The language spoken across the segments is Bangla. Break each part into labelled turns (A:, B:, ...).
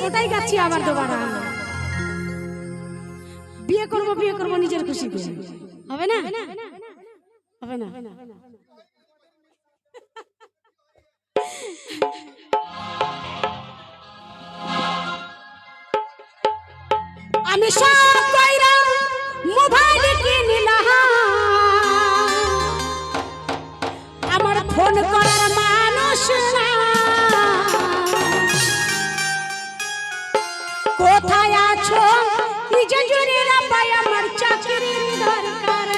A: ওটাই গাচ্ছি আবার দুবারা বিয়ে করব নিজের খুশিতে হবে না হবে না আমি সব কইরা মোবাইল কিনলাম আমার ফোন করার মানুষ না কোথায় আছো নিজে জুড়ে রাপাই আমার চাকরির দরকার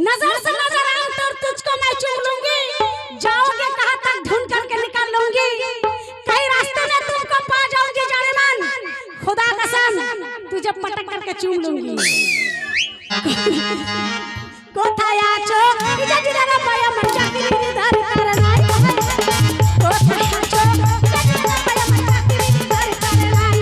A: नजर से नजर आऊं तो तुझको मैं चूम लूंगी जाओगे कहां तक ढूंढ करके निकाल लूंगी कहीं रास्ते में तुमको पा जाऊंगी जाने मन खुदा कसम तुझे पटक करके चूम लूंगी कोথায় আছো ইজা জিরা পায়া মন চাকরি ধর কর নাই কোথায় আছো ইজা জিরা পায়া মন চাকরি ধর কর নাই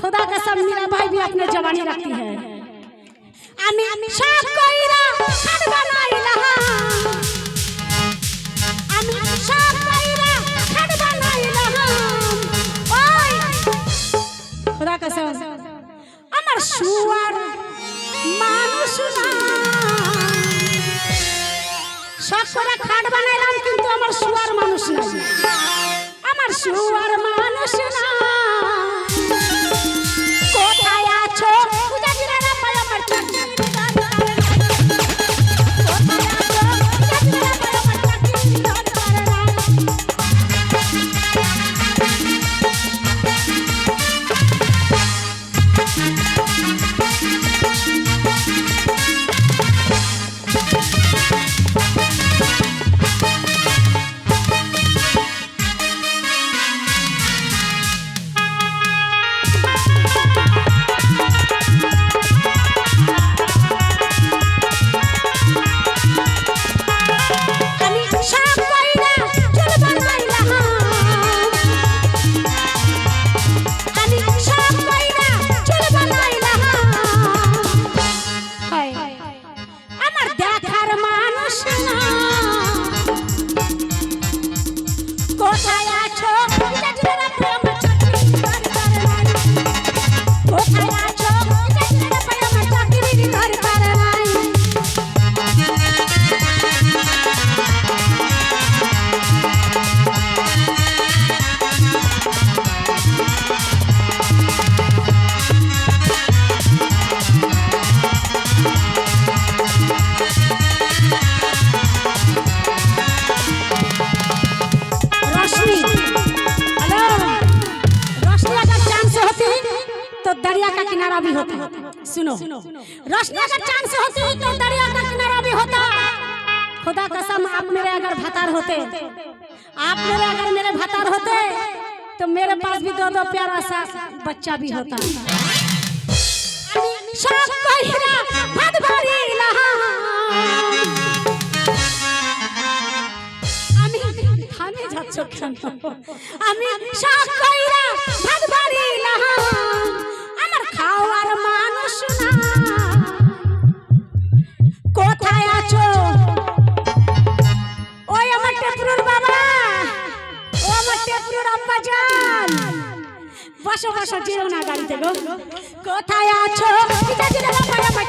A: खुदा कसम मेरा भाई भी अपने जवानी रखती है আমি সব কইরা খাট বানাইলাম আমি সব কইরা খাট বানাইলাম ওই खुदा कसम আমার শুয়ার মানুষ না সব করে খাট বানাইলাম কিন্তু আমার শুয়ার মানুষ না আমার শুয়ার মানুষ না কোথায় আছো পূজা জিরা না পায় আমার চাকরি দান কোথায় আছো পূজা জিরা না পায় আমার চাকরি দান दरिया का किनारा भी होता। सुनो, रोशनी अगर चांद से होती तो दरिया का किनारा भी होता। खुदा कसम आप मेरे अगर भतार होते, आप मेरे अगर मेरे भतार होते तो मेरे पास भी दो प्यारा सा बच्चा भी होता। শখ কইরা ভাত বাড়িলাম আমি থামে যাচ্ছ কেন আমি শখ কইরা ভাত বাড়িলাম আমার খাওয়ার মানুষ না কোথায় আছো ওই আমার টেপুর বাবা ও আমার টেপুর আব্বা জান বসো বসো যেও না গাড়িতে গো কোথায় আছো পিতা দিলে বাবা আমার